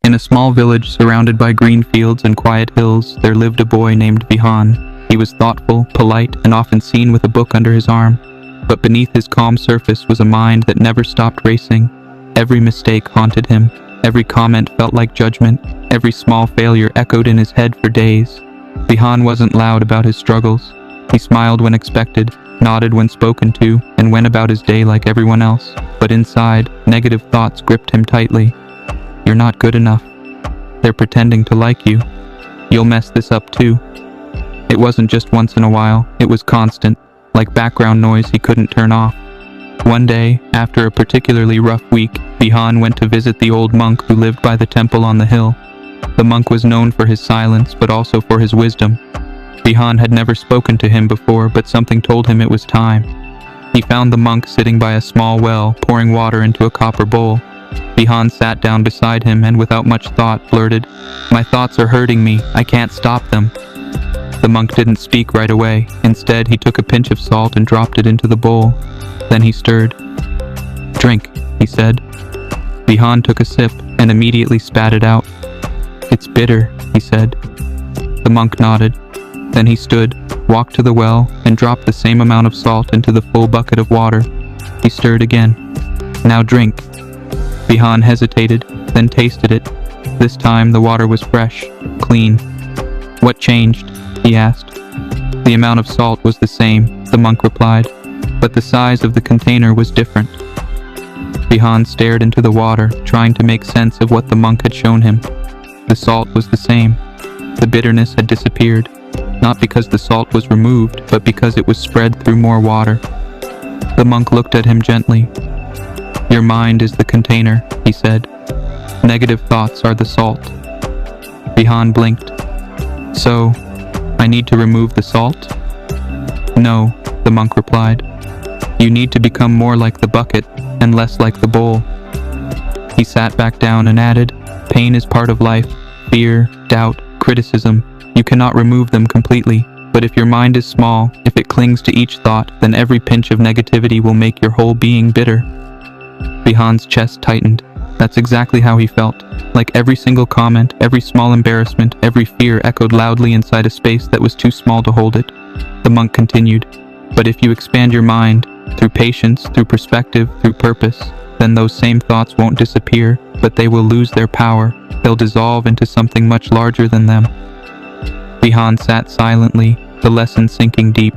In a small village surrounded by green fields and quiet hills, there lived a boy named Vihan. He was thoughtful, polite, and often seen with a book under his arm. But beneath his calm surface was a mind that never stopped racing. Every mistake haunted him. Every comment felt like judgment. Every small failure echoed in his head for days. Vihan wasn't loud about his struggles. He smiled when expected, nodded when spoken to, and went about his day like everyone else. But inside, negative thoughts gripped him tightly. You're not good enough. They're pretending to like you. You'll mess this up too. It wasn't just once in a while, it was constant, like background noise he couldn't turn off. One day, after a particularly rough week, Vihan went to visit the old monk who lived by the temple on the hill. The monk was known for his silence, but also for his wisdom. Vihan had never spoken to him before, but something told him it was time. He found the monk sitting by a small well, pouring water into a copper bowl. Vihan sat down beside him and without much thought blurted, "My thoughts are hurting me, I can't stop them." The monk didn't speak right away. Instead, he took a pinch of salt and dropped it into the bowl. Then he stirred. "Drink," he said. Vihan took a sip and immediately spat it out. "It's bitter," he said. The monk nodded. Then he stood, walked to the well, and dropped the same amount of salt into the full bucket of water. He stirred again. "Now drink." Vihan hesitated, then tasted it. This time the water was fresh, clean. "What changed?" he asked. "The amount of salt was the same," the monk replied, "but the size of the container was different." Vihan stared into the water, trying to make sense of what the monk had shown him. The salt was the same. The bitterness had disappeared, not because the salt was removed, but because it was spread through more water. The monk looked at him gently. "Your mind is the container," he said. "Negative thoughts are the salt." Vihan blinked. "So, I need to remove the salt?" "No," the monk replied. "You need to become more like the bucket and less like the bowl." He sat back down and added, "Pain is part of life. Fear, doubt, criticism. You cannot remove them completely, but if your mind is small, if it clings to each thought, then every pinch of negativity will make your whole being bitter." Vihan's chest tightened. That's exactly how he felt. Like every single comment, every small embarrassment, every fear echoed loudly inside a space that was too small to hold it. The monk continued, "But if you expand your mind, through patience, through perspective, through purpose, then those same thoughts won't disappear, but they will lose their power. They'll dissolve into something much larger than them." Vihan sat silently, the lesson sinking deep.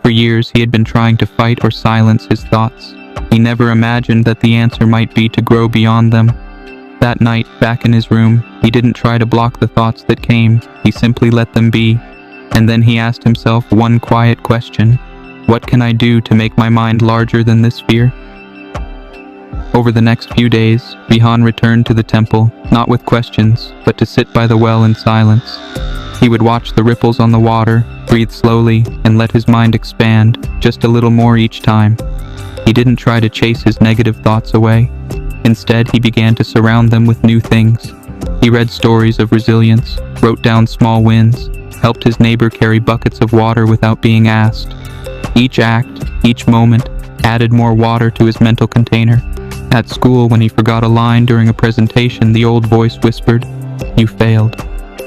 For years he had been trying to fight or silence his thoughts. He never imagined that the answer might be to grow beyond them. That night, back in his room, he didn't try to block the thoughts that came, he simply let them be. And then he asked himself one quiet question: what can I do to make my mind larger than this fear? Over the next few days, Vihan returned to the temple, not with questions, but to sit by the well in silence. He would watch the ripples on the water, breathe slowly, and let his mind expand, just a little more each time. He didn't try to chase his negative thoughts away. Instead, he began to surround them with new things. He read stories of resilience, wrote down small wins, helped his neighbor carry buckets of water without being asked. Each act, each moment, added more water to his mental container. At school, when he forgot a line during a presentation, the old voice whispered, "You failed."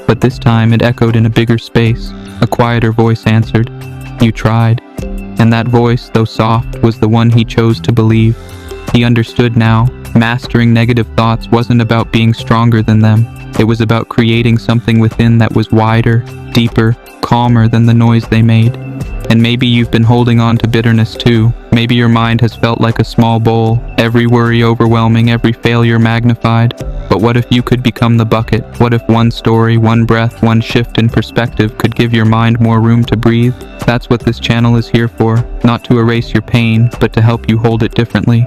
But this time it echoed in a bigger space. A quieter voice answered, "You tried." And that voice, though soft, was the one he chose to believe. He understood now. Mastering negative thoughts wasn't about being stronger than them. It was about creating something within that was wider, deeper, calmer than the noise they made. And maybe you've been holding on to bitterness too. Maybe your mind has felt like a small bowl, every worry overwhelming, every failure magnified. But what if you could become the bucket? What if one story, one breath, one shift in perspective could give your mind more room to breathe? That's what this channel is here for, not to erase your pain, but to help you hold it differently.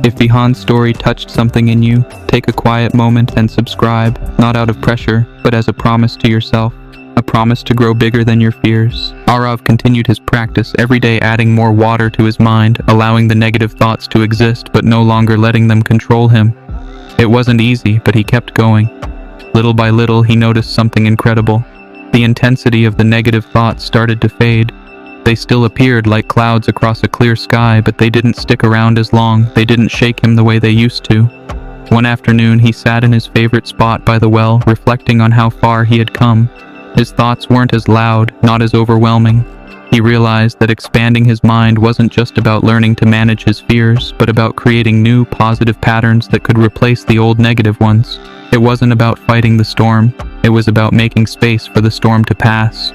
If Vihan's story touched something in you, take a quiet moment and subscribe, not out of pressure, but as a promise to yourself. A promise to grow bigger than your fears. Arav continued his practice, every day adding more water to his mind, allowing the negative thoughts to exist but no longer letting them control him. It wasn't easy, but he kept going. Little by little, he noticed something incredible. The intensity of the negative thoughts started to fade. They still appeared like clouds across a clear sky, but they didn't stick around as long. They didn't shake him the way they used to. One afternoon, he sat in his favorite spot by the well, reflecting on how far he had come. His thoughts weren't as loud, not as overwhelming. He realized that expanding his mind wasn't just about learning to manage his fears, but about creating new, positive patterns that could replace the old negative ones. It wasn't about fighting the storm, it was about making space for the storm to pass.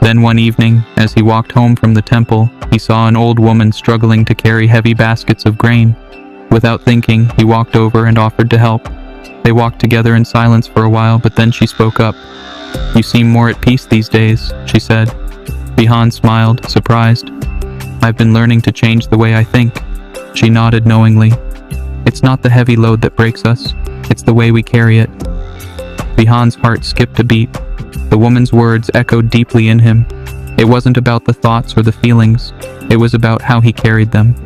Then one evening, as he walked home from the temple, he saw an old woman struggling to carry heavy baskets of grain. Without thinking, he walked over and offered to help. They walked together in silence for a while, but then she spoke up. "You seem more at peace these days," she said. Vihan smiled, surprised. "I've been learning to change the way I think." She nodded knowingly. "It's not the heavy load that breaks us, it's the way we carry it." Vihan's heart skipped a beat. The woman's words echoed deeply in him. It wasn't about the thoughts or the feelings, it was about how he carried them,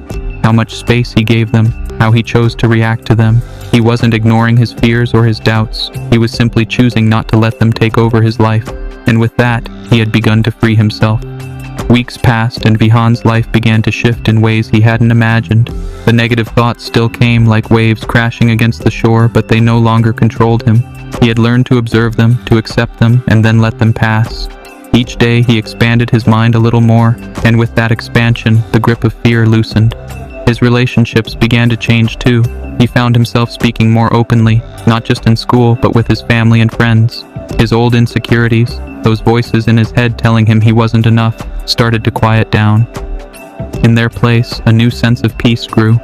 how much space he gave them, how he chose to react to them. He wasn't ignoring his fears or his doubts, he was simply choosing not to let them take over his life. And with that, he had begun to free himself. Weeks passed and Vihan's life began to shift in ways he hadn't imagined. The negative thoughts still came like waves crashing against the shore, but they no longer controlled him. He had learned to observe them, to accept them, and then let them pass. Each day he expanded his mind a little more, and with that expansion, the grip of fear loosened. His relationships began to change too. He found himself speaking more openly, not just in school, but with his family and friends. His old insecurities, those voices in his head telling him he wasn't enough, started to quiet down. In their place, a new sense of peace grew.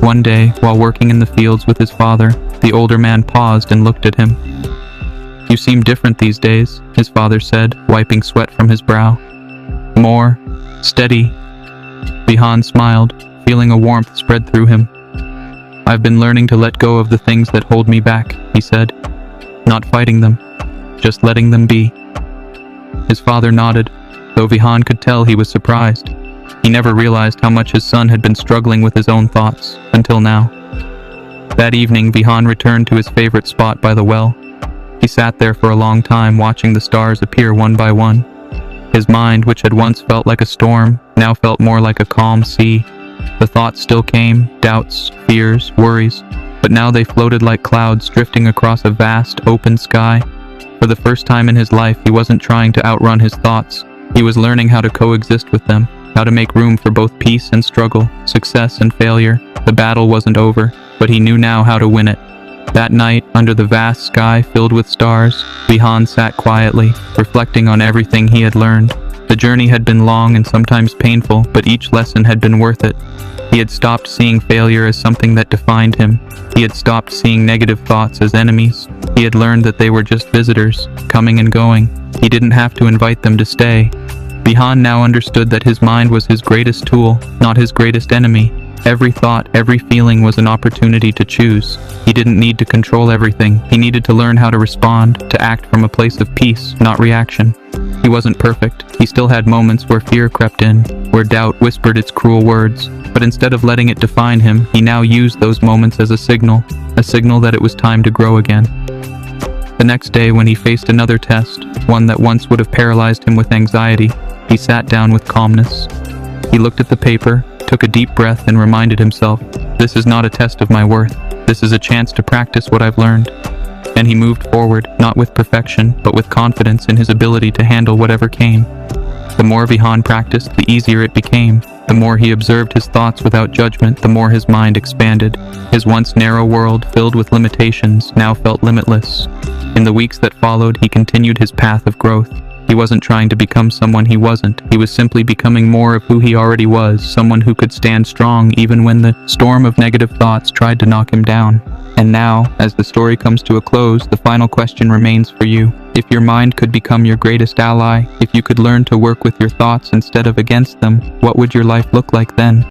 One day, while working in the fields with his father, the older man paused and looked at him. "You seem different these days," his father said, wiping sweat from his brow. "More steady." Vihan smiled, feeling a warmth spread through him. "I've been learning to let go of the things that hold me back," he said. "Not fighting them, just letting them be." His father nodded, though Vihan could tell he was surprised. He never realized how much his son had been struggling with his own thoughts, until now. That evening, Vihan returned to his favorite spot by the well. He sat there for a long time, watching the stars appear one by one. His mind, which had once felt like a storm, now felt more like a calm sea. The thoughts still came, doubts, fears, worries, but now they floated like clouds drifting across a vast, open sky. For the first time in his life, he wasn't trying to outrun his thoughts. He was learning how to coexist with them, how to make room for both peace and struggle, success and failure. The battle wasn't over, but he knew now how to win it. That night, under the vast sky filled with stars, Vihan sat quietly, reflecting on everything he had learned. The journey had been long and sometimes painful, but each lesson had been worth it. He had stopped seeing failure as something that defined him. He had stopped seeing negative thoughts as enemies. He had learned that they were just visitors, coming and going. He didn't have to invite them to stay. Vihan now understood that his mind was his greatest tool, not his greatest enemy. Every thought, every feeling was an opportunity to choose. He didn't need to control everything. He needed to learn how to respond, to act from a place of peace, not reaction. He wasn't perfect. He still had moments where fear crept in, where doubt whispered its cruel words. But instead of letting it define him, he now used those moments as a signal that it was time to grow again. The next day, when he faced another test, one that once would have paralyzed him with anxiety, he sat down with calmness. He looked at the paper, took a deep breath, and reminded himself, "This is not a test of my worth. This is a chance to practice what I've learned." And he moved forward, not with perfection, but with confidence in his ability to handle whatever came. The more Vihan practiced, the easier it became. The more he observed his thoughts without judgment, the more his mind expanded. His once narrow world, filled with limitations, now felt limitless. In the weeks that followed, he continued his path of growth. He wasn't trying to become someone he wasn't. He was simply becoming more of who he already was, someone who could stand strong even when the storm of negative thoughts tried to knock him down. And now, as the story comes to a close, the final question remains for you. If your mind could become your greatest ally, if you could learn to work with your thoughts instead of against them, what would your life look like then?